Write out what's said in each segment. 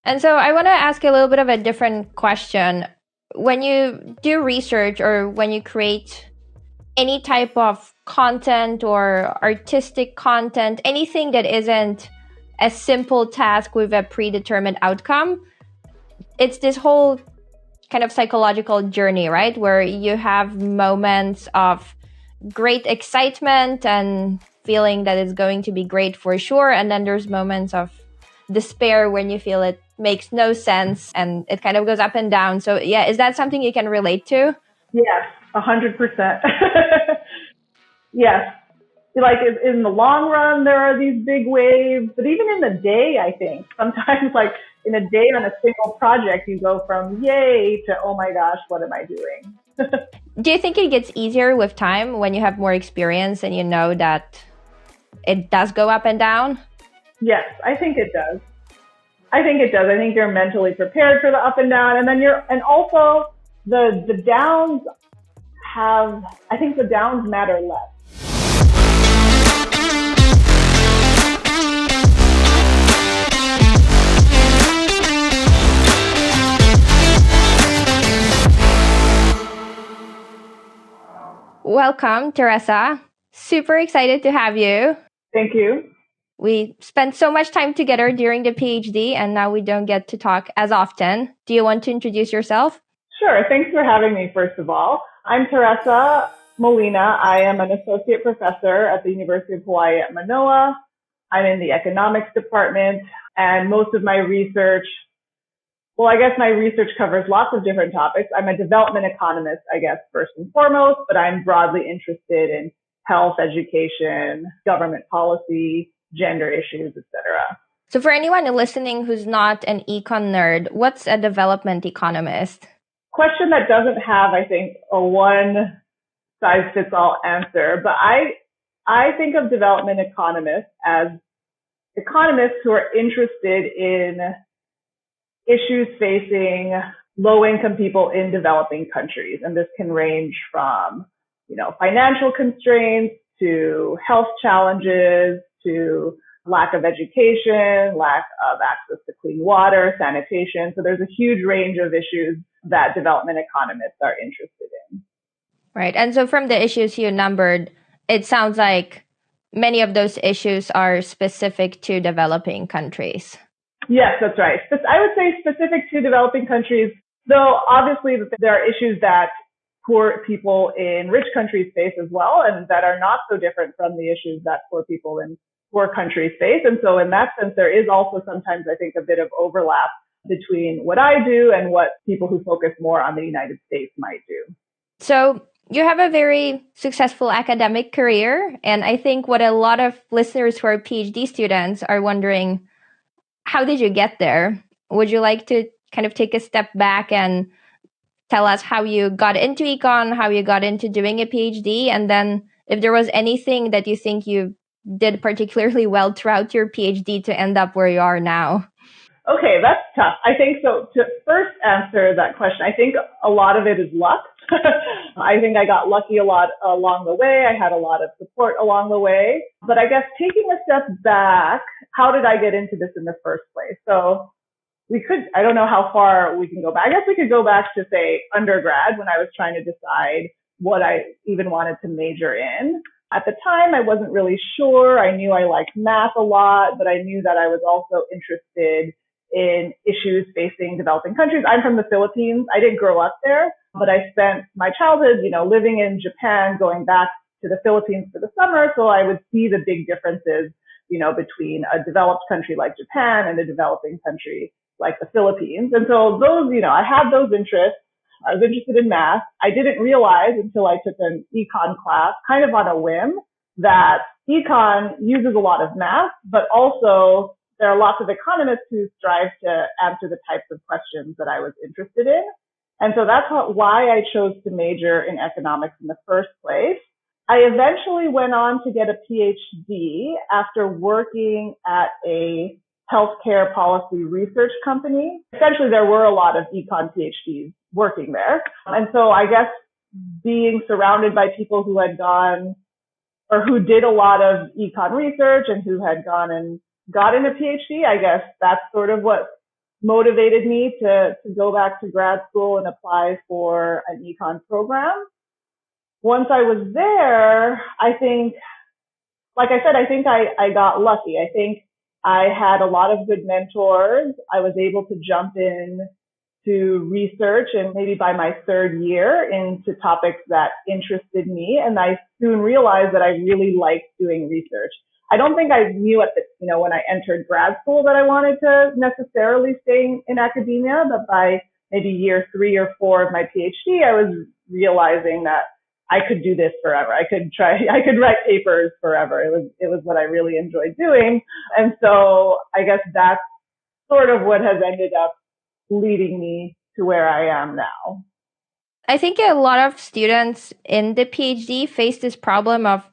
And so I want to ask a little bit of a different question. When you do research or when you create any type of content or artistic content, anything that isn't a simple task with a predetermined outcome, it's this whole kind of psychological journey, right? Where you have moments of great excitement and feeling that it's going to be great for sure. And then there's moments of despair when you feel it makes no sense and it kind of goes up and down. So yeah, is that something you can relate to? Yes, 100%. Yes. Like in the long run, there are these big waves, but even in the day, I think sometimes like in a day on a single project, you go from yay to, oh my gosh, what am I doing? Do you think it gets easier with time when you have more experience and you know that it does go up and down? Yes, I think it does. I think you're mentally prepared for the up and down, and also the downs I think the downs matter less. Welcome, Teresa. Super excited to have you. Thank you. We spent so much time together during the PhD, and now we don't get to talk as often. Do you want to introduce yourself? Sure. Thanks for having me, first of all. I'm Teresa Molina. I am an associate professor at the University of Hawaii at Manoa. I'm in the economics department, and most of my research, well, I guess my research covers lots of different topics. I'm a development economist, I guess, first and foremost, but I'm broadly interested in health, education, government policy, gender issues, etc. So for anyone listening who's not an econ nerd, what's a development economist? Question that doesn't have, I think, a one size fits all answer, but I think of development economists as economists who are interested in issues facing low income people in developing countries. And this can range from, financial constraints to health challenges to lack of education, lack of access to clean water, sanitation. So there's a huge range of issues that development economists are interested in. Right. And so from the issues you numbered, it sounds like many of those issues are specific to developing countries. Yes, that's right. I would say specific to developing countries, though obviously there are issues that poor people in rich countries face as well, and that are not so different from the issues that poor people in poor countries face. And so in that sense, there is also sometimes, I think, a bit of overlap between what I do and what people who focus more on the United States might do. So you have a very successful academic career. And I think what a lot of listeners who are PhD students are wondering, how did you get there? Would you like to kind of take a step back and tell us how you got into econ, how you got into doing a PhD, and then if there was anything that you think you did particularly well throughout your PhD to end up where you are now? Okay, that's tough. I think so. To first answer that question, I think a lot of it is luck. I think I got lucky a lot along the way. I had a lot of support along the way. But I guess taking a step back, how did I get into this in the first place? So I don't know how far we can go back. I guess we could go back to, say, undergrad when I was trying to decide what I even wanted to major in. At the time, I wasn't really sure. I knew I liked math a lot, but I knew that I was also interested in issues facing developing countries. I'm from the Philippines. I didn't grow up there, but I spent my childhood, living in Japan, going back to the Philippines for the summer. So I would see the big differences, between a developed country like Japan and a developing country like the Philippines. And so those, I had those interests. I was interested in math. I didn't realize until I took an econ class, kind of on a whim, that econ uses a lot of math, but also there are lots of economists who strive to answer the types of questions that I was interested in. And so that's why I chose to major in economics in the first place. I eventually went on to get a PhD after working at a healthcare policy research company. Essentially, there were a lot of econ PhDs working there. And so I guess being surrounded by people who had gone or who did a lot of econ research and who had gone and gotten a PhD, I guess that's sort of what motivated me to go back to grad school and apply for an econ program. Once I was there, I think, like I said, I think I got lucky. I think I had a lot of good mentors. I was able to jump in to research, and maybe by my third year into topics that interested me. And I soon realized that I really liked doing research. I don't think I knew at the, when I entered grad school that I wanted to necessarily stay in academia, but by maybe year 3 or 4 of my PhD, I was realizing that I could do this forever. I could write papers forever. It was what I really enjoyed doing. And so I guess that's sort of what has ended up leading me to where I am now. I think a lot of students in the PhD face this problem of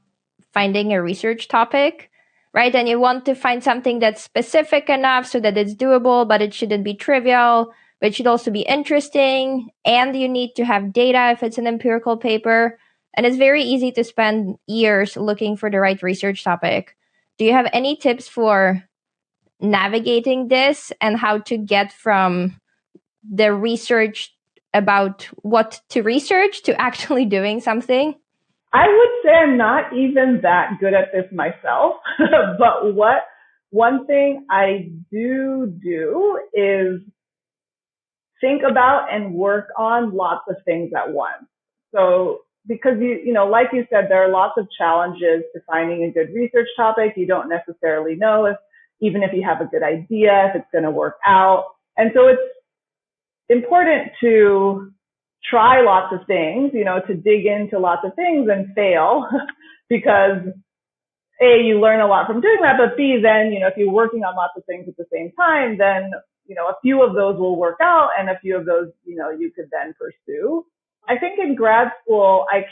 finding a research topic, right? And you want to find something that's specific enough so that it's doable, but it shouldn't be trivial, but it should also be interesting. And you need to have data if it's an empirical paper. And it's very easy to spend years looking for the right research topic. Do you have any tips for navigating this and how to get from the research about what to research to actually doing something? I would say I'm not even that good at this myself, but one thing I do is think about and work on lots of things at once. So because like you said, there are lots of challenges to finding a good research topic. You don't necessarily know even if you have a good idea, if it's going to work out. And so it's important to try lots of things, to dig into lots of things and fail because A, you learn a lot from doing that, but B, then, if you're working on lots of things at the same time, then, a few of those will work out and a few of those, you could then pursue. I think in grad school, I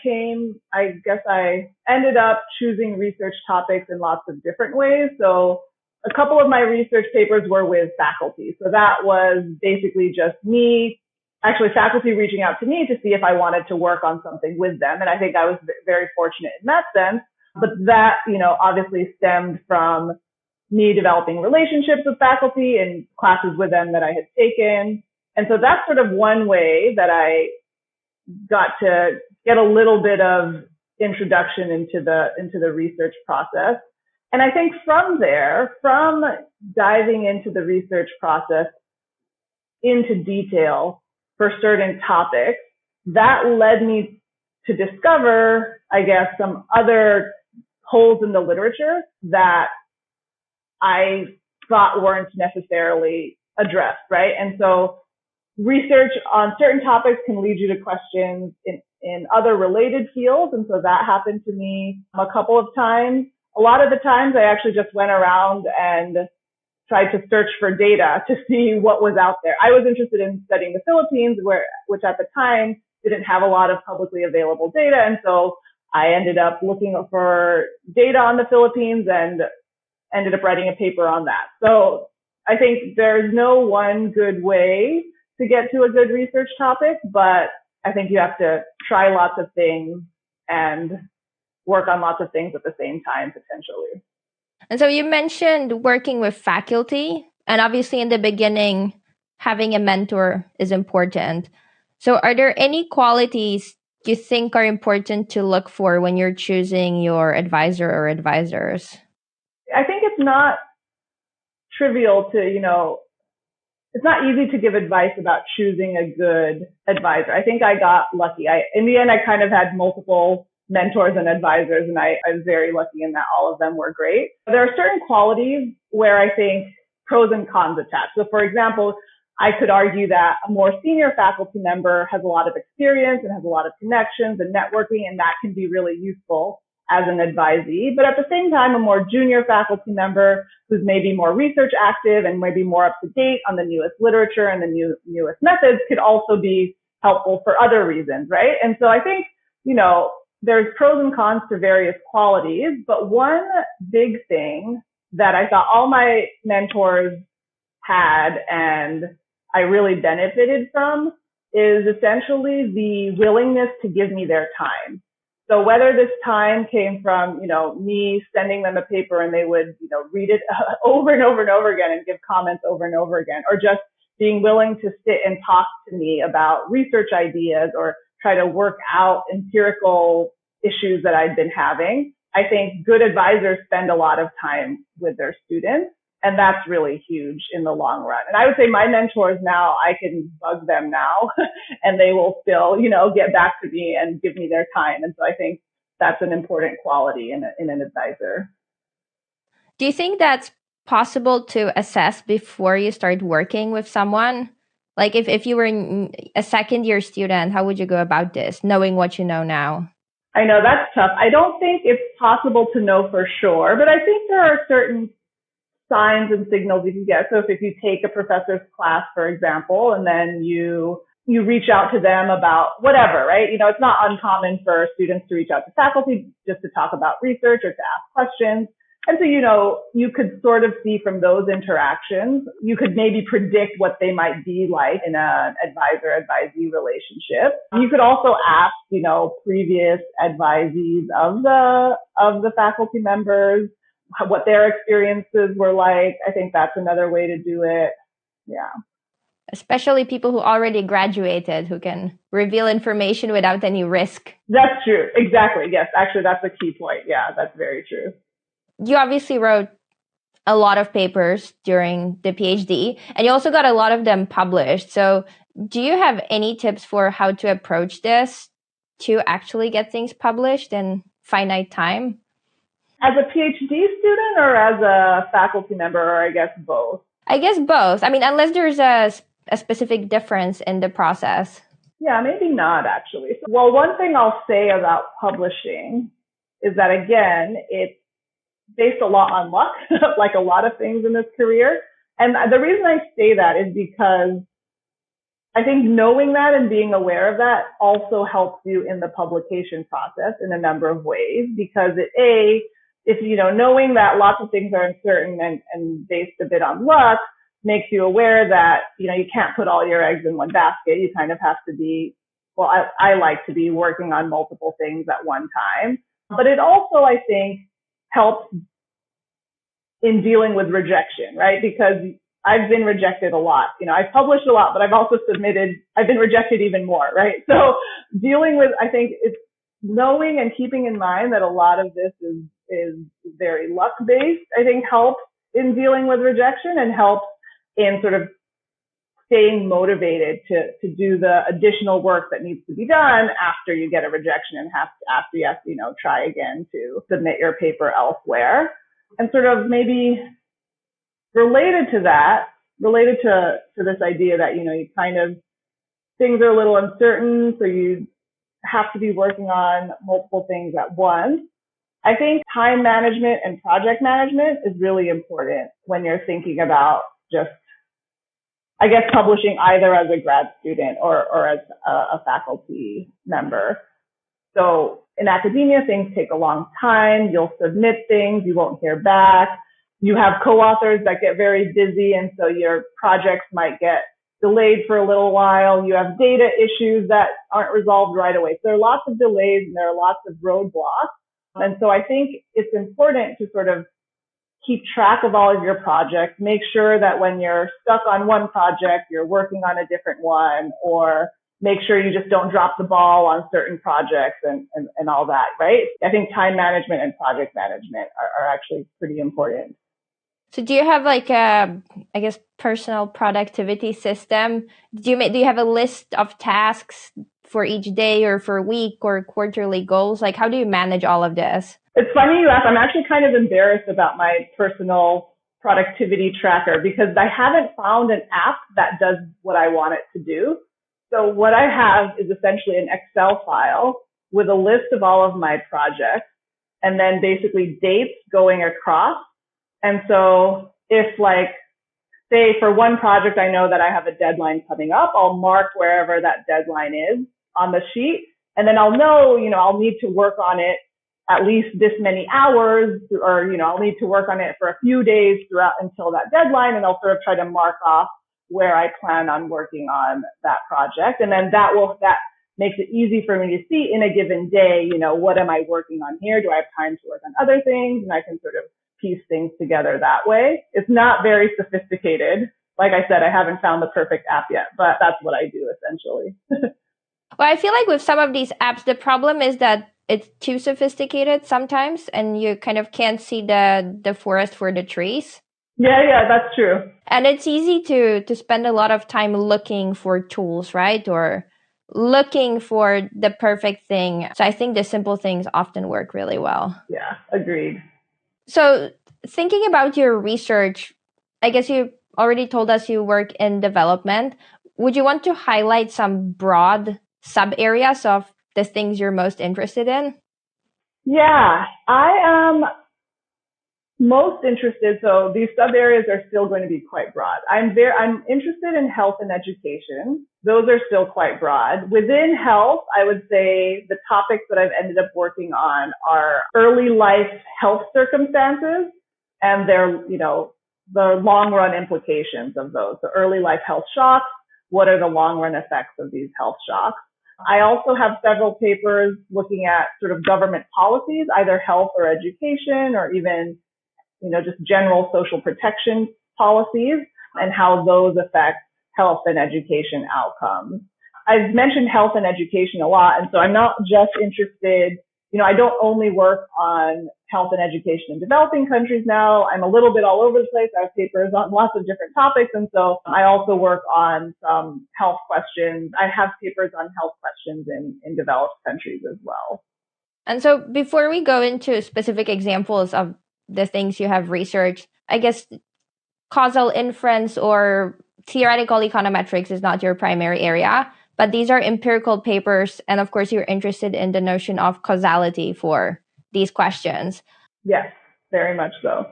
ended up choosing research topics in lots of different ways. So a couple of my research papers were with faculty. So that was basically just me, actually faculty reaching out to me to see if I wanted to work on something with them. And I think I was very fortunate in that sense. But that, obviously stemmed from me developing relationships with faculty and classes with them that I had taken. And so that's sort of one way that I got to get a little bit of introduction into the research process. And I think from there, from diving into the research process into detail for certain topics, that led me to discover, I guess, some other holes in the literature that I thought weren't necessarily addressed, right? And so research on certain topics can lead you to questions in other related fields. And so that happened to me a couple of times. A lot of the times I actually just went around and tried to search for data to see what was out there. I was interested in studying the Philippines, which at the time didn't have a lot of publicly available data. And so I ended up looking for data on the Philippines and ended up writing a paper on that. So I think there's no one good way to get to a good research topic, but I think you have to try lots of things and work on lots of things at the same time, potentially. And so you mentioned working with faculty, and obviously in the beginning, having a mentor is important. So are there any qualities you think are important to look for when you're choosing your advisor or advisors? I think it's not trivial to, it's not easy to give advice about choosing a good advisor. I think I got lucky. In the end, I kind of had multiple mentors and advisors, and I was very lucky in that all of them were great. There are certain qualities where I think pros and cons attach. So for example, I could argue that a more senior faculty member has a lot of experience and has a lot of connections and networking, and that can be really useful as an advisee. But at the same time, a more junior faculty member who's maybe more research active and maybe more up to date on the newest literature and the newest methods could also be helpful for other reasons, right? And so I think, there's pros and cons to various qualities, but one big thing that I thought all my mentors had and I really benefited from is essentially the willingness to give me their time. So whether this time came from, me sending them a paper and they would, read it over and over and over again and give comments over and over again, or just being willing to sit and talk to me about research ideas or try to work out empirical issues that I'd been having. I think good advisors spend a lot of time with their students, and that's really huge in the long run. And I would say my mentors now, I can bug them now and they will still, get back to me and give me their time. And so I think that's an important quality in an advisor. Do you think that's possible to assess before you start working with someone? Like if you were a second year student, how would you go about this, knowing what you know now? I know that's tough. I don't think it's possible to know for sure, but I think there are certain signs and signals you can get. So if you take a professor's class, for example, and then you reach out to them about whatever, right? It's not uncommon for students to reach out to faculty just to talk about research or to ask questions. And so, you could sort of see from those interactions, you could maybe predict what they might be like in an advisor-advisee relationship. You could also ask, previous advisees of the faculty members, what their experiences were like. I think that's another way to do it. Yeah. Especially people who already graduated, who can reveal information without any risk. That's true. Exactly. Yes. Actually, that's a key point. Yeah, that's very true. You obviously wrote a lot of papers during the PhD, and you also got a lot of them published. So do you have any tips for how to approach this to actually get things published in finite time? As a PhD student or as a faculty member, or I guess both? I guess both. I mean, unless there's a specific difference in the process. Yeah, maybe not actually. Well, one thing I'll say about publishing is that, again, it's based a lot on luck, like a lot of things in this career. And the reason I say that is because I think knowing that and being aware of that also helps you in the publication process in a number of ways, because if knowing that lots of things are uncertain and based a bit on luck makes you aware that, you can't put all your eggs in one basket. You kind of have to be, well, I like to be working on multiple things at one time. But it also, I think, helps in dealing with rejection, right? Because I've been rejected a lot. I've published a lot, but I've also I've been rejected even more, right? So dealing with, I think it's knowing and keeping in mind that a lot of this is very luck based, I think helps in dealing with rejection and helps in sort of staying motivated to do the additional work that needs to be done after you get a rejection and after you have to, try again to submit your paper elsewhere. And sort of maybe related to this idea that, you kind of, things are a little uncertain, so you have to be working on multiple things at once. I think time management and project management is really important when you're thinking about just, I guess, publishing either as a grad student or as a faculty member. So in academia, things take a long time. You'll submit things, you won't hear back. You have co-authors that get very busy, and so your projects might get delayed for a little while. You have data issues that aren't resolved right away. So there are lots of delays and there are lots of roadblocks. And so I think it's important to sort of keep track of all of your projects, make sure that when you're stuck on one project, you're working on a different one, or make sure you just don't drop the ball on certain projects and all that, right? I think time management and project management are actually pretty important. So do you have like a, I guess, personal productivity system? Do you have a list of tasks for each day or for week or quarterly goals? Like, how do you manage all of this? It's funny you ask. I'm actually kind of embarrassed about my personal productivity tracker because I haven't found an app that does what I want it to do. So what I have is essentially an Excel file with a list of all of my projects and then basically dates going across. And so if, like, say for one project, I know that I have a deadline coming up, I'll mark wherever that deadline is on the sheet. And then I'll know, I'll need to work on it at least this many hours, or, I'll need to work on it for a few days throughout until that deadline. And I'll sort of try to mark off where I plan on working on that project. And then that makes it easy for me to see in a given day, what am I working on here? Do I have time to work on other things? And I can sort of piece things together that way. It's not very sophisticated, like I said, I haven't found the perfect app yet, but that's what I do essentially. Well, I feel like with some of these apps, the problem is that it's too sophisticated sometimes, and you kind of can't see the forest for the trees. Yeah, that's true. And it's easy to spend a lot of time looking for tools, right? Or looking for the perfect thing. So I think the simple things often work really well. Yeah, agreed. So thinking about your research, I guess you already told us you work in development. Would you want to highlight some broad sub areas of the things you're most interested in? Yeah, I am most interested. So these sub areas are still going to be quite broad. I'm interested in health and education. Those are still quite broad. Within health, I would say the topics that I've ended up working on are early life health circumstances and their, the long run implications of those. So early life health shocks. What are the long run effects of these health shocks? I also have several papers looking at sort of government policies, either health or education, or even just general social protection policies and how those affect health and education outcomes. I've mentioned health and education a lot, and so I'm not just interested, I don't only work on health and education in developing countries now. I'm a little bit all over the place. I have papers on lots of different topics, and so I also work on some health questions. I have papers on health questions in developed countries as well. And so before we go into specific examples of the things you have researched, I guess causal inference or theoretical econometrics is not your primary area, but these are empirical papers. And of course, you're interested in the notion of causality for these questions. Yes, very much so.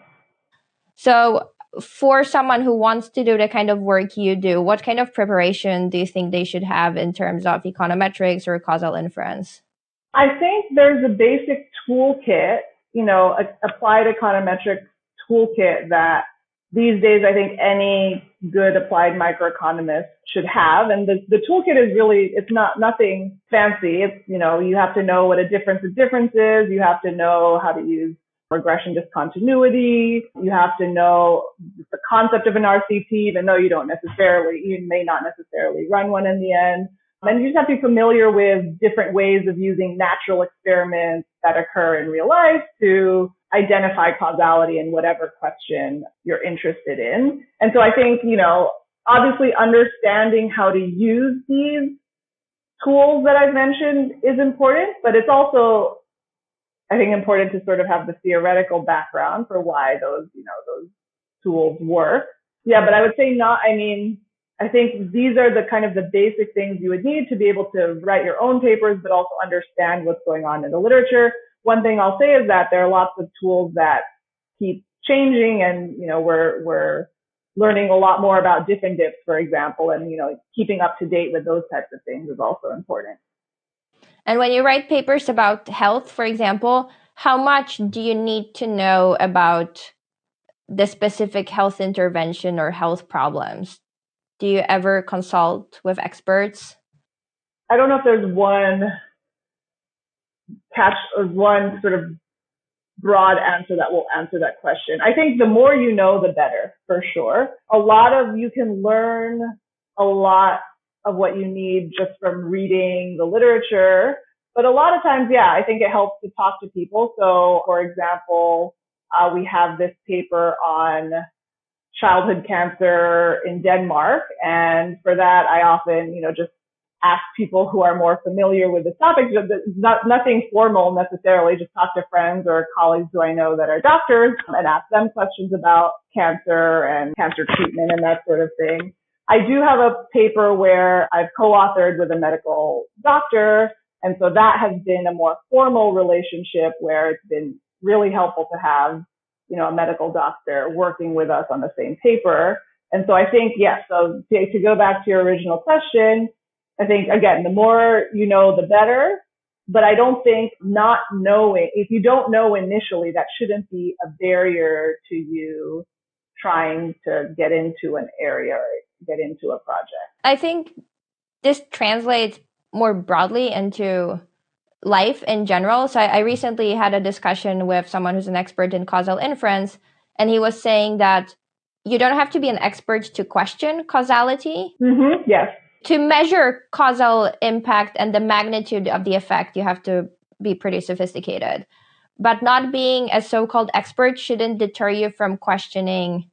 So for someone who wants to do the kind of work you do, what kind of preparation do you think they should have in terms of econometrics or causal inference? I think there's a basic toolkit, applied econometric toolkit that these days I think any good applied microeconomist should have. And the toolkit is really, it's not nothing fancy. It's, you have to know what a difference of difference is. You have to know how to use regression discontinuity. You have to know the concept of an RCT, even though you may not necessarily run one in the end. And you just have to be familiar with different ways of using natural experiments that occur in real life to identify causality in whatever question you're interested in. And so I think, obviously understanding how to use these tools that I've mentioned is important, but it's also, I think, important to sort of have the theoretical background for why those tools work. Yeah, but I would say I think these are the kind of the basic things you would need to be able to write your own papers, but also understand what's going on in the literature. One thing I'll say is that there are lots of tools that keep changing, and we're learning a lot more about Diffindips, for example, and keeping up to date with those types of things is also important. And when you write papers about health, for example, how much do you need to know about the specific health intervention or health problems? Do you ever consult with experts? I don't know if there's one sort of broad answer that will answer that question. I think the more you know, the better, for sure. You can learn a lot of what you need just from reading the literature. But a lot of times, I think it helps to talk to people. So, for example, we have this paper on childhood cancer in Denmark. And for that, I often, just ask people who are more familiar with the topic, nothing formal necessarily, just talk to friends or colleagues who I know that are doctors and ask them questions about cancer and cancer treatment and that sort of thing. I do have a paper where I've co-authored with a medical doctor. And so that has been a more formal relationship where it's been really helpful to have a medical doctor working with us on the same paper. And so I think, yes, so to go back to your original question, I think, again, the more you know, the better. But I don't think if you don't know initially, that shouldn't be a barrier to you trying to get into an area or get into a project. I think this translates more broadly into life in general. So I recently had a discussion with someone who's an expert in causal inference, and he was saying that you don't have to be an expert to question causality. Mm-hmm. Yes. To measure causal impact and the magnitude of the effect, you have to be pretty sophisticated. But not being a so-called expert shouldn't deter you from questioning,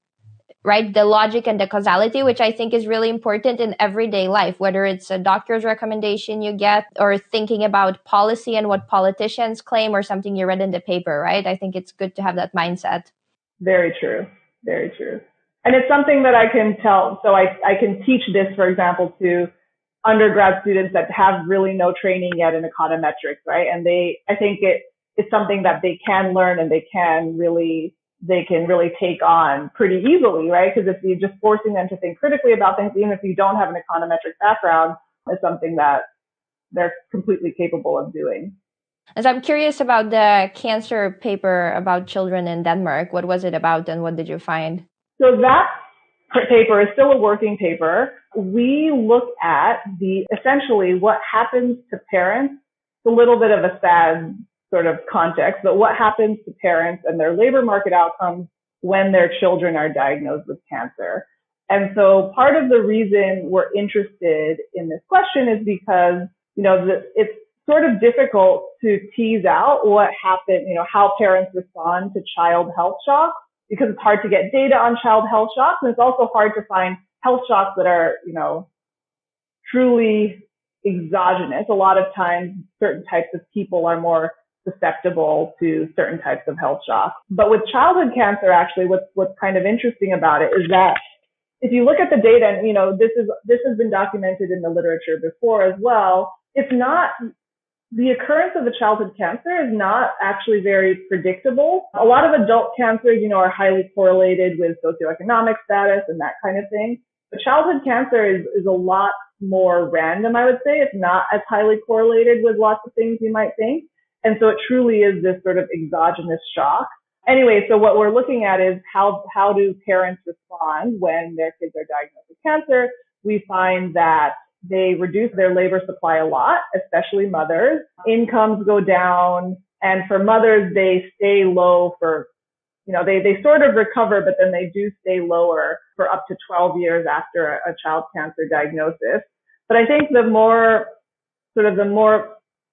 right, the logic and the causality, which I think is really important in everyday life, whether it's a doctor's recommendation you get or thinking about policy and what politicians claim or something you read in the paper, right? I think it's good to have that mindset. Very true. Very true. And it's something that I can tell. So I can teach this, for example, to undergrad students that have really no training yet in econometrics, right? And I think it's something that they can learn and they can really take on pretty easily, right? Because if you're just forcing them to think critically about things, even if you don't have an econometric background, it's something that they're completely capable of doing. And so I'm curious about the cancer paper about children in Denmark. What was it about and what did you find? So that paper is still a working paper. We look at essentially what happens to parents. It's a little bit of a sad sort of context, but what happens to parents and their labor market outcomes when their children are diagnosed with cancer. And so part of the reason we're interested in this question is because, it's sort of difficult to tease out what happened, how parents respond to child health shocks, because it's hard to get data on child health shocks. And it's also hard to find health shocks that are, truly exogenous. A lot of times certain types of people are more susceptible to certain types of health shocks. But with childhood cancer, actually, what's kind of interesting about it is that if you look at the data, and, this has been documented in the literature before as well, the occurrence of a childhood cancer is not actually very predictable. A lot of adult cancers, are highly correlated with socioeconomic status and that kind of thing. But childhood cancer is a lot more random, I would say. It's not as highly correlated with lots of things you might think. And so it truly is this sort of exogenous shock. Anyway, so what we're looking at is how do parents respond when their kids are diagnosed with cancer. We find that they reduce their labor supply a lot, especially mothers. Incomes go down. And for mothers, they stay low for, they sort of recover, but then they do stay lower for up to 12 years after a child cancer diagnosis. But I think the more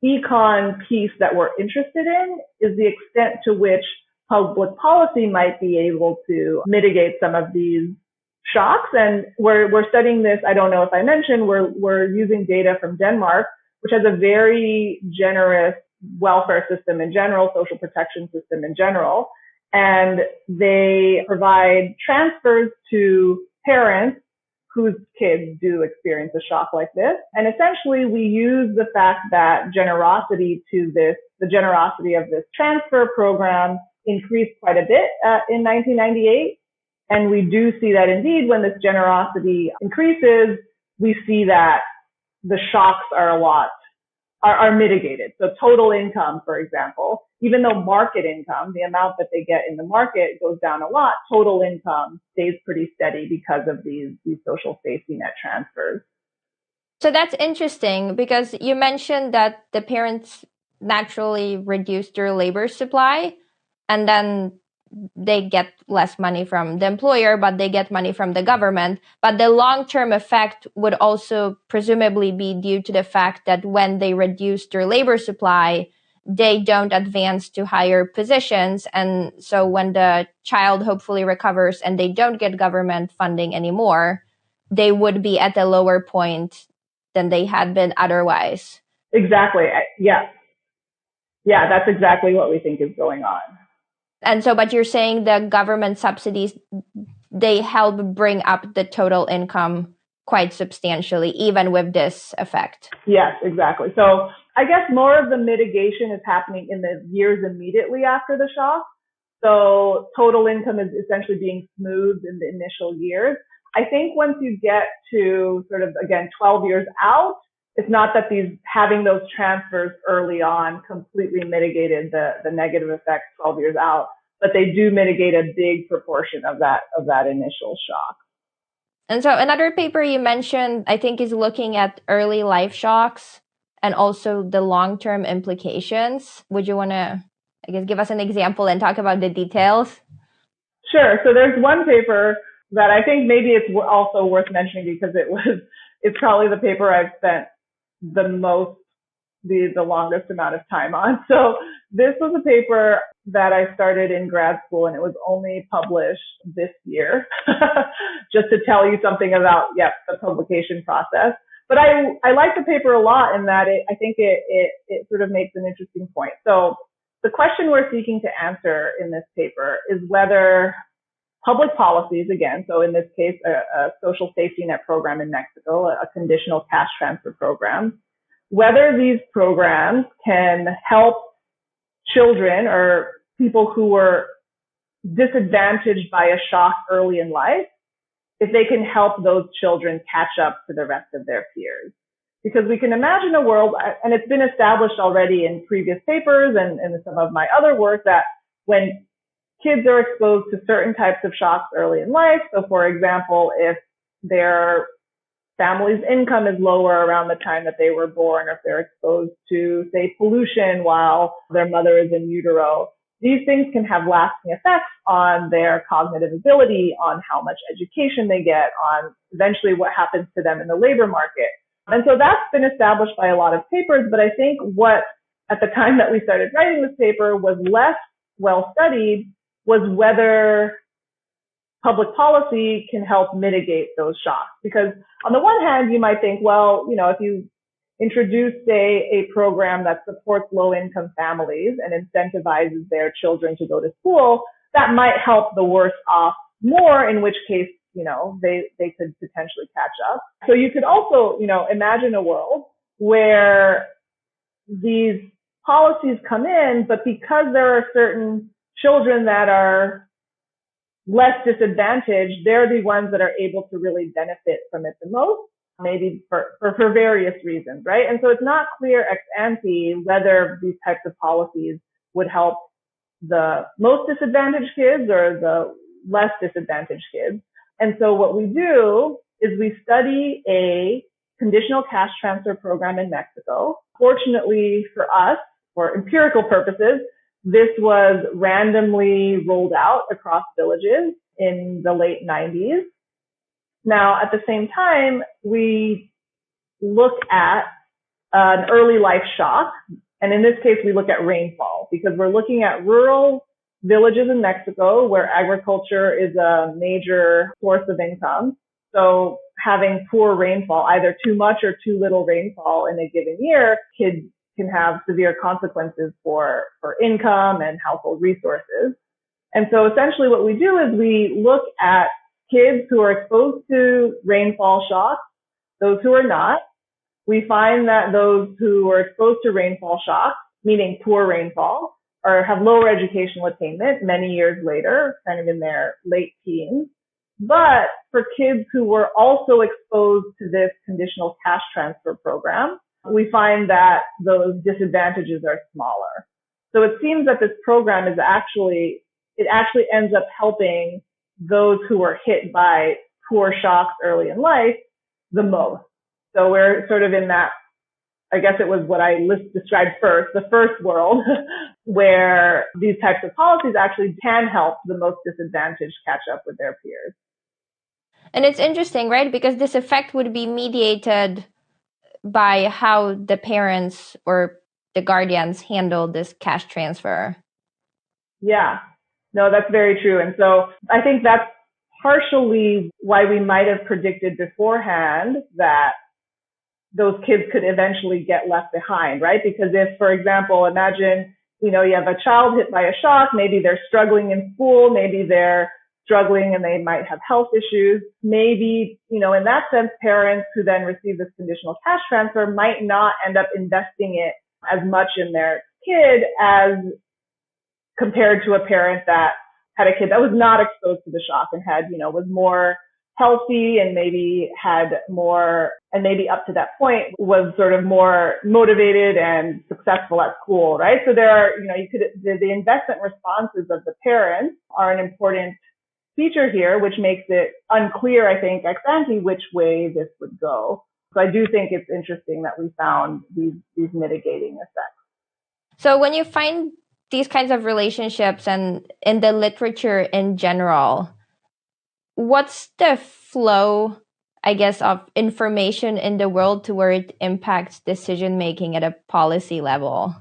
econ piece that we're interested in is the extent to which public policy might be able to mitigate some of these shocks. And we're studying this. I don't know if I mentioned, we're using data from Denmark, which has a very generous welfare system in general, social protection system in general. And they provide transfers to parents whose kids do experience a shock like this. And essentially we use the fact that the generosity of this transfer program increased quite a bit in 1998. And we do see that indeed when this generosity increases, we see that the shocks are mitigated. So total income, for example, even though market income, the amount that they get in the market goes down a lot, total income stays pretty steady because of these social safety net transfers. So that's interesting because you mentioned that the parents naturally reduce their labor supply and then they get less money from the employer, but they get money from the government. But the long-term effect would also presumably be due to the fact that when they reduce their labor supply, they don't advance to higher positions. And so when the child hopefully recovers and they don't get government funding anymore, they would be at a lower point than they had been otherwise. Exactly. Yeah. Yeah, that's exactly what we think is going on. And so, but you're saying the government subsidies, they help bring up the total income quite substantially, even with this effect. Yes, exactly. So I guess more of the mitigation is happening in the years immediately after the shock. So total income is essentially being smoothed in the initial years. I think once you get to sort of, again, 12 years out, it's not that having those transfers early on completely mitigated the negative effects 12 years out, but they do mitigate a big proportion of that initial shock. And so another paper you mentioned, I think, is looking at early life shocks and also the long-term implications. Would you want to, I guess, give us an example and talk about the details? Sure. So there's one paper that I think maybe it's also worth mentioning because it's probably the paper I've spent the most, the longest amount of time on. So this was a paper that I started in grad school and it was only published this year, just to tell you something about, the publication process. But I like the paper a lot in that I think it sort of makes an interesting point. So the question we're seeking to answer in this paper is whether public policies, again, so in this case, a social safety net program in Mexico, a conditional cash transfer program, whether these programs can help children or people who were disadvantaged by a shock early in life, if they can help those children catch up to the rest of their peers. Because we can imagine a world, and it's been established already in previous papers and in some of my other work, that when kids are exposed to certain types of shocks early in life, so for example, if their family's income is lower around the time that they were born, or if they're exposed to, say, pollution while their mother is in utero, these things can have lasting effects on their cognitive ability, on how much education they get, on eventually what happens to them in the labor market. And so that's been established by a lot of papers, but I think what, at the time that we started writing this paper, was less well studied was whether public policy can help mitigate those shocks. Because on the one hand, you might think, well, if you introduce, say, a program that supports low-income families and incentivizes their children to go to school, that might help the worse off more, in which case, they could potentially catch up. So you could also, imagine a world where these policies come in, but because there are certain children that are less disadvantaged, they're the ones that are able to really benefit from it the most, maybe for various reasons, right? And so it's not clear ex ante whether these types of policies would help the most disadvantaged kids or the less disadvantaged kids. And so what we do is we study a conditional cash transfer program in Mexico. Fortunately for us, for empirical purposes, this was randomly rolled out across villages in the late 90s. Now, at the same time, we look at an early life shock. And in this case, we look at rainfall because we're looking at rural villages in Mexico where agriculture is a major source of income. So having poor rainfall, either too much or too little rainfall in a given year, can have severe consequences for income and household resources. And so essentially what we do is we look at kids who are exposed to rainfall shocks, those who are not. We find that those who are exposed to rainfall shocks, meaning poor rainfall, or have lower educational attainment many years later, kind of in their late teens. But for kids who were also exposed to this conditional cash transfer program, we find that those disadvantages are smaller. So it seems that this program it actually ends up helping those who are hit by poor shocks early in life the most. So we're sort of in that, I guess it was what I described first, the first world, where these types of policies actually can help the most disadvantaged catch up with their peers. And it's interesting, right? Because this effect would be mediated by how the parents or the guardians handle this cash transfer. Yeah, no, that's very true. And so I think that's partially why we might have predicted beforehand that those kids could eventually get left behind, right? Because if, for example, imagine, you have a child hit by a shock, maybe they're struggling in school, maybe they're struggling and they might have health issues. Maybe, in that sense, parents who then receive this conditional cash transfer might not end up investing it as much in their kid as compared to a parent that had a kid that was not exposed to the shock and had, was more healthy and maybe had more, and maybe up to that point was sort of more motivated and successful at school, right? So there are, the investment responses of the parents are an important feature here, which makes it unclear, I think, ex ante which way this would go. So I do think it's interesting that we found these mitigating effects. So when you find these kinds of relationships and in the literature in general, what's the flow, I guess, of information in the world to where it impacts decision making at a policy level?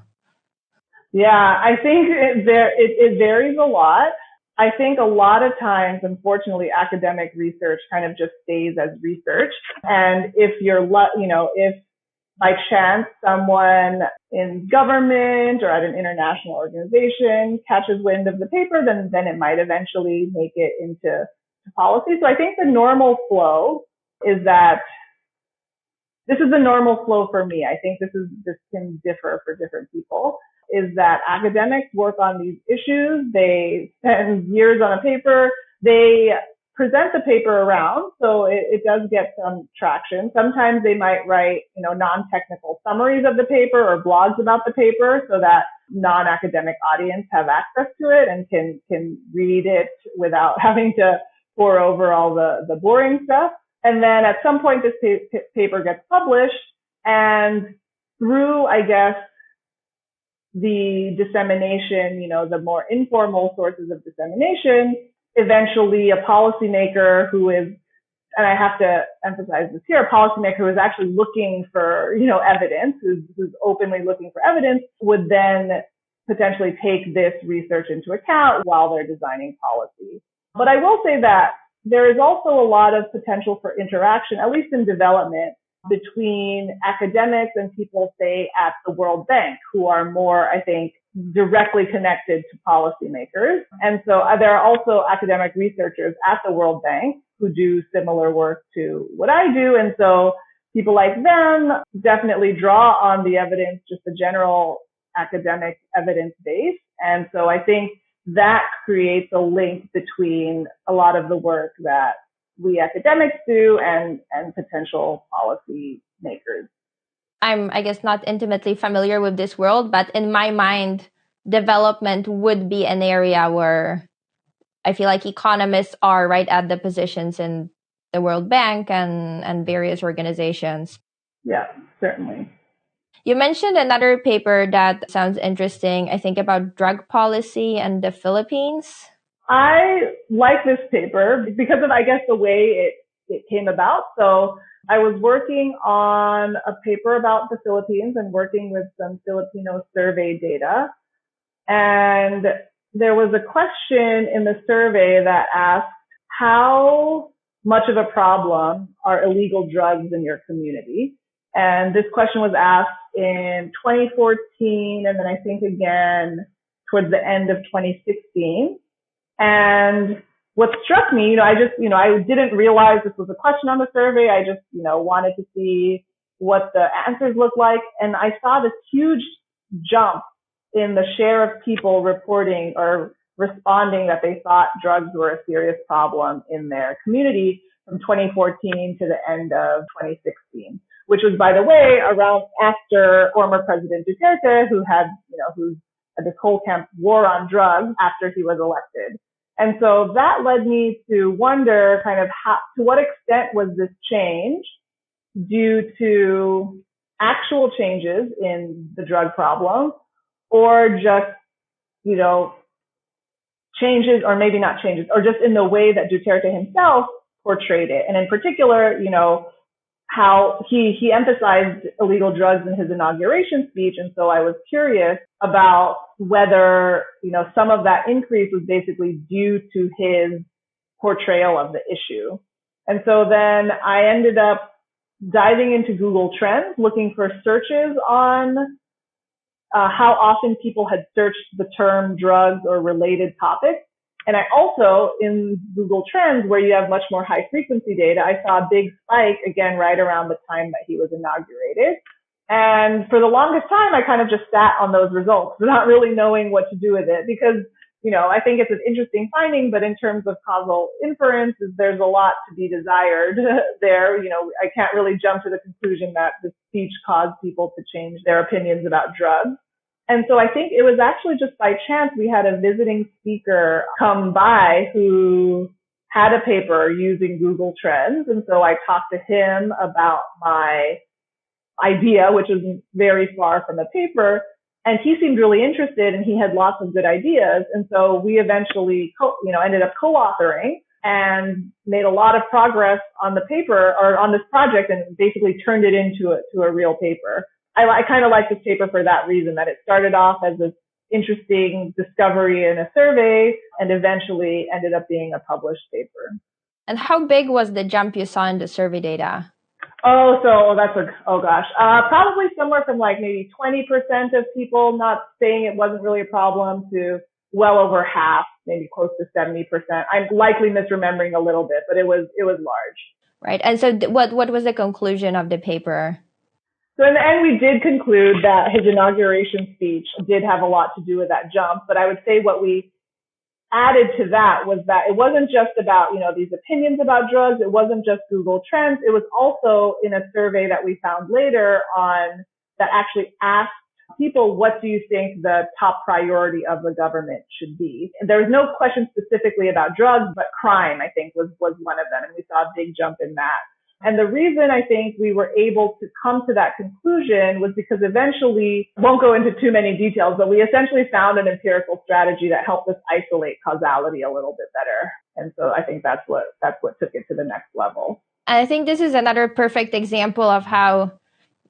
Yeah, I think it varies a lot. I think a lot of times, unfortunately, academic research kind of just stays as research. And if if by chance someone in government or at an international organization catches wind of the paper, then it might eventually make it into policy. So I think the normal flow is that this is the normal flow for me. I think this can differ for different people, is that academics work on these issues. They spend years on a paper. They present the paper around, so it does get some traction. Sometimes they might write, non-technical summaries of the paper or blogs about the paper so that non-academic audience have access to it and can read it without having to pore over all the boring stuff. And then at some point, this paper gets published, and through, I guess, the dissemination, the more informal sources of dissemination, eventually a policymaker who is, and I have to emphasize this here, a policymaker who is actually looking for, evidence, who's openly looking for evidence, would then potentially take this research into account while they're designing policy. But I will say that there is also a lot of potential for interaction, at least in development, between academics and people, say, at the World Bank, who are more, I think, directly connected to policymakers. And so there are also academic researchers at the World Bank who do similar work to what I do. And so people like them definitely draw on the evidence, just the general academic evidence base. And so I think that creates a link between a lot of the work that we academics do and potential policy makers. I'm, I guess, not intimately familiar with this world, but in my mind, development would be an area where I feel like economists are right at the positions in the World Bank and various organizations. Yeah, certainly. You mentioned another paper that sounds interesting, I think about drug policy in the Philippines. I like this paper because of, I guess, the way it came about. So I was working on a paper about the Philippines and working with some Filipino survey data. And there was a question in the survey that asked, how much of a problem are illegal drugs in your community? And this question was asked in 2014 and then I think again towards the end of 2016. And what struck me, I didn't realize this was a question on the survey. I just, wanted to see what the answers looked like. And I saw this huge jump in the share of people reporting or responding that they thought drugs were a serious problem in their community from 2014 to the end of 2016, which was, by the way, around after former President Duterte, who's this whole war on drugs after he was elected. And so that led me to wonder kind of to what extent was this change due to actual changes in the drug problem or just, changes or maybe not changes or just in the way that Duterte himself portrayed it. And in particular, how he emphasized illegal drugs in his inauguration speech. And so I was curious about whether, some of that increase was basically due to his portrayal of the issue. And so then I ended up diving into Google Trends, looking for searches on how often people had searched the term drugs or related topics. And I also, in Google Trends, where you have much more high frequency data, I saw a big spike again right around the time that he was inaugurated. And for the longest time, I kind of just sat on those results without really knowing what to do with it because, I think it's an interesting finding, but in terms of causal inference, there's a lot to be desired there. I can't really jump to the conclusion that the speech caused people to change their opinions about drugs. And so I think it was actually just by chance we had a visiting speaker come by who had a paper using Google Trends. And so I talked to him about my idea, which is very far from a paper. And he seemed really interested and he had lots of good ideas. And so we eventually, ended up co-authoring. and made a lot of progress on the paper or on this project and basically turned it into a real paper. I kind of like this paper for that reason, that it started off as this interesting discovery in a survey and eventually ended up being a published paper. And how big was the jump you saw in the survey data? Probably somewhere from like maybe 20% of people not saying it wasn't really a problem to well over half, maybe close to 70%. I'm likely misremembering a little bit, but it was large. Right. And so what was the conclusion of the paper? So in the end, we did conclude that his inauguration speech did have a lot to do with that jump. But I would say what we added to that was that it wasn't just about, these opinions about drugs. It wasn't just Google Trends. It was also in a survey that we found later on that actually asked people, what do you think the top priority of the government should be? And there was no question specifically about drugs, but crime, I think, was one of them. And we saw a big jump in that. And the reason I think we were able to come to that conclusion was because eventually, won't go into too many details, but we essentially found an empirical strategy that helped us isolate causality a little bit better. And so I think that's what took it to the next level. And I think this is another perfect example of how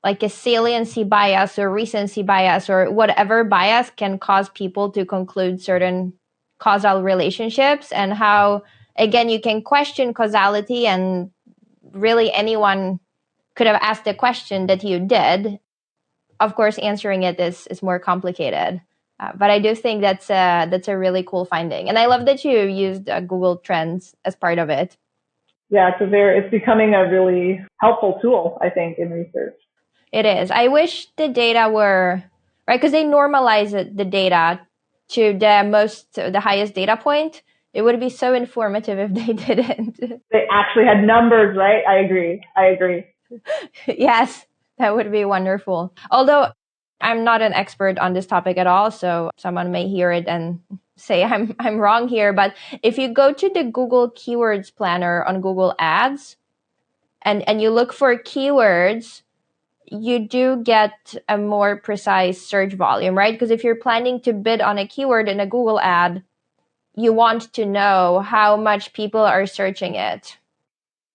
like a saliency bias or recency bias or whatever bias can cause people to conclude certain causal relationships, and how, again, you can question causality, and really anyone could have asked the question that you did. Of course, answering it is more complicated. But I do think that's a really cool finding. And I love that you used Google Trends as part of it. Yeah, it's becoming a really helpful tool, I think, in research. It is. I wish the data were, right, because they normalize the data to the highest data point. It would be so informative if they didn't. They actually had numbers, right? I agree. Yes, that would be wonderful. Although I'm not an expert on this topic at all, so someone may hear it and say I'm wrong here. But if you go to the Google Keywords Planner on Google Ads and you look for keywords, you do get a more precise search volume, right? Because if you're planning to bid on a keyword in a Google ad, you want to know how much people are searching it.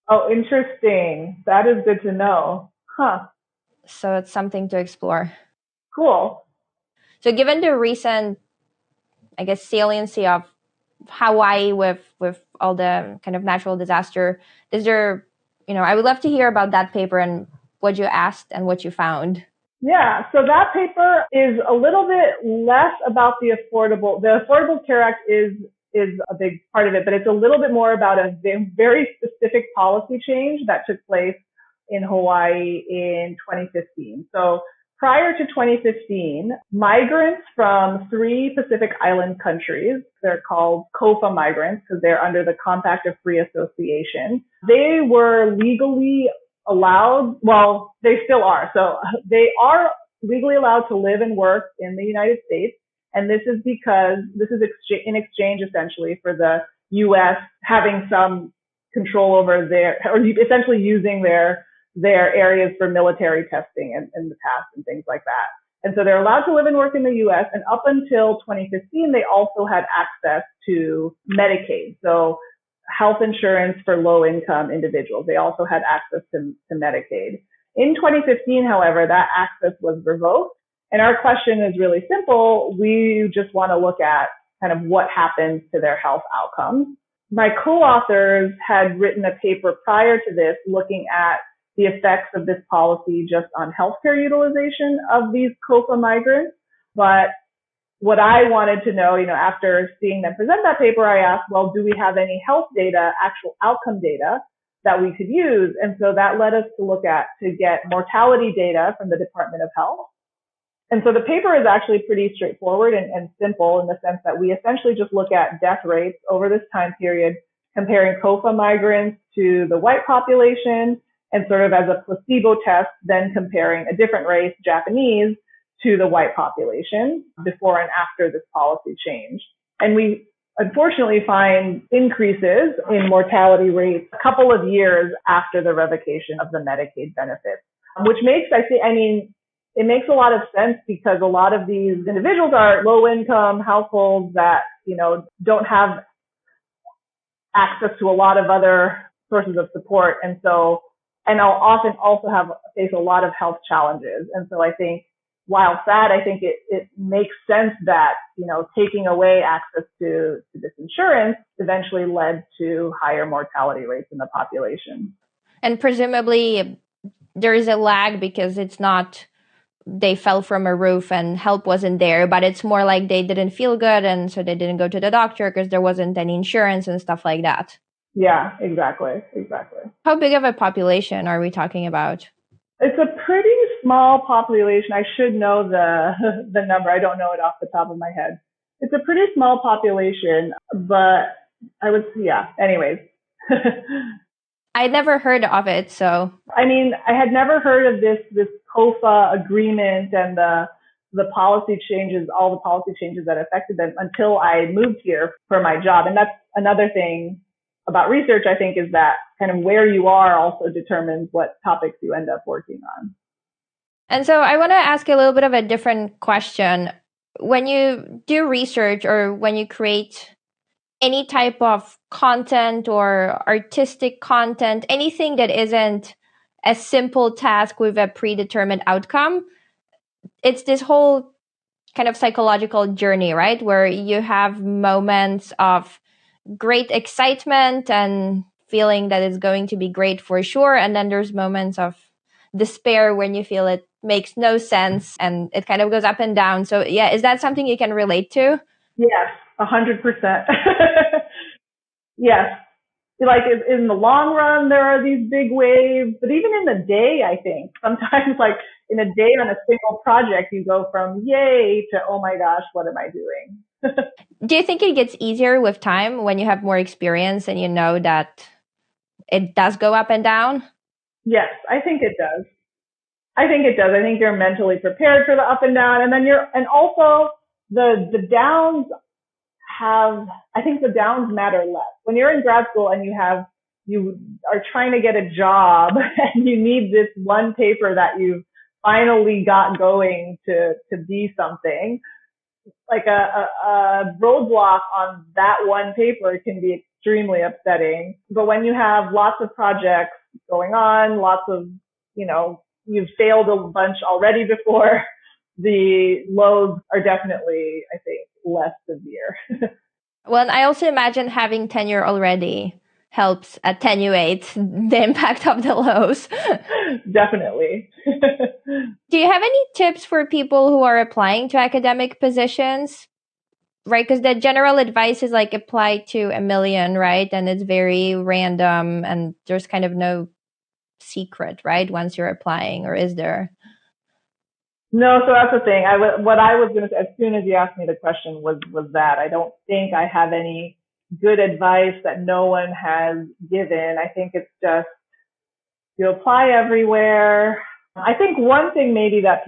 Oh, interesting. That is good to know. Huh. So it's something to explore. Cool. So given the recent, I guess, saliency of Hawaii with all the kind of natural disaster, is there, I would love to hear about that paper and what you asked and what you found. Yeah, so that paper is a little bit less about the Affordable Care Act is a big part of it, but it's a little bit more about a very specific policy change that took place in Hawaii in 2015. So prior to 2015, migrants from 3 Pacific Island countries, they're called COFA migrants because they're under the Compact of Free Association, they were legally allowed, well, they still are. So they are legally allowed to live and work in the United States. And this is because in exchange essentially for the U.S. having some control over or essentially using their areas for military testing in the past and things like that. And so they're allowed to live and work in the U.S. And up until 2015, they also had access to Medicaid. So health insurance for low-income individuals. They also had access to Medicaid. In 2015, however, that access was revoked. And our question is really simple. We just want to look at kind of what happens to their health outcomes. My co-authors had written a paper prior to this looking at the effects of this policy just on healthcare utilization of these COFA migrants. But what I wanted to know, after seeing them present that paper, I asked, well, do we have any health data, actual outcome data that we could use? And so that led us to get mortality data from the Department of Health. And so the paper is actually pretty straightforward and simple in the sense that we essentially just look at death rates over this time period, comparing COFA migrants to the white population, and sort of as a placebo test, then comparing a different race, Japanese, to the white population before and after this policy change. And we unfortunately find increases in mortality rates a couple of years after the revocation of the Medicaid benefits, which it makes a lot of sense because a lot of these individuals are low income households that, don't have access to a lot of other sources of support. And so, and I'll often also face a lot of health challenges. And so I think, while sad, I think it makes sense that, taking away access to this insurance eventually led to higher mortality rates in the population. And presumably there is a lag because it's not they fell from a roof and help wasn't there, but it's more like they didn't feel good and so they didn't go to the doctor because there wasn't any insurance and stuff like that. Yeah, exactly. How big of a population are we talking about? It's a pretty small population. I should know the number. I don't know it off the top of my head. It's a pretty small population, but I would, yeah, anyways. I'd never heard of it, so. I mean, I had never heard of this COFA agreement and the policy changes, all the policy changes that affected them until I moved here for my job. And that's another thing about research, I think, is that kind of where you are also determines what topics you end up working on. And so I want to ask a little bit of a different question. When you do research or when you create any type of content or artistic content, anything that isn't a simple task with a predetermined outcome, it's this whole kind of psychological journey, right? Where you have moments of great excitement and feeling that it's going to be great for sure. And then there's moments of despair when you feel it makes no sense and it kind of goes up and down. So yeah, is that something you can relate to? Yes, 100%. Yes. Like in the long run, there are these big waves, but even in the day, I think sometimes like in a day on a single project, you go from yay to, oh my gosh, what am I doing? Do you think it gets easier with time when you have more experience and you know that it does go up and down? Yes, I think it does. I think you're mentally prepared for the up and down, and then and also the downs I think the downs matter less. When you're in grad school and you are trying to get a job and you need this one paper that you've finally got going to be something, like a roadblock on that one paper can be extremely upsetting. But when you have lots of projects going on, lots of, you've failed a bunch already before, the lows are definitely, I think, less severe. Well, I also imagine having tenure already helps attenuate the impact of the lows. Definitely. Do you have any tips for people who are applying to academic positions? Right, because the general advice is like apply to a million, right? And it's very random and there's kind of no secret, right? Once you're applying, or is there? No, so that's the thing. What I was going to say as soon as you asked me the question was that I don't think I have any good advice that no one has given. I think it's just you apply everywhere. I think one thing maybe that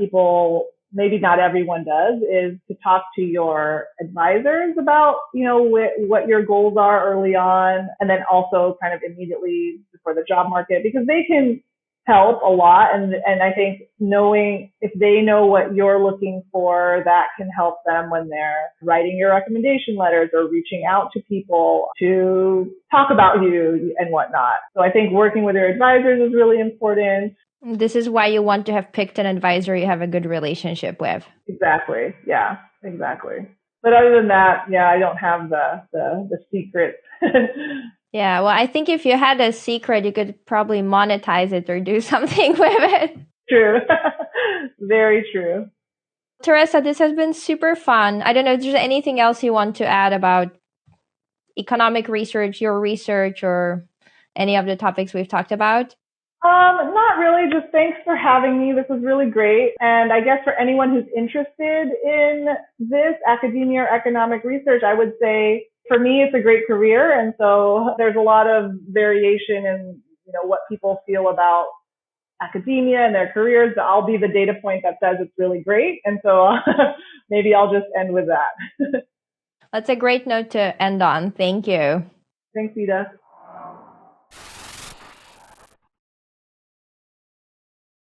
maybe not everyone does is to talk to your advisors about, what your goals are early on, and then also kind of immediately before the job market, because they can help a lot. And I think knowing if they know what you're looking for, that can help them when they're writing your recommendation letters or reaching out to people to talk about you and whatnot. So I think working with your advisors is really important. This is why you want to have picked an advisor you have a good relationship with. Exactly. Yeah, exactly. But other than that, yeah, I don't have the secret. Yeah, well, I think if you had a secret, you could probably monetize it or do something with it. True. Very true. Teresa, this has been super fun. I don't know if there's anything else you want to add about economic research, your research, or any of the topics we've talked about? Not really. Just thanks for having me. This was really great. And I guess for anyone who's interested in this academia or economic research, I would say for me, it's a great career. And so there's a lot of variation in, what people feel about academia and their careers. I'll be the data point that says it's really great. And so maybe I'll just end with that. That's a great note to end on. Thank you. Thanks, Ida.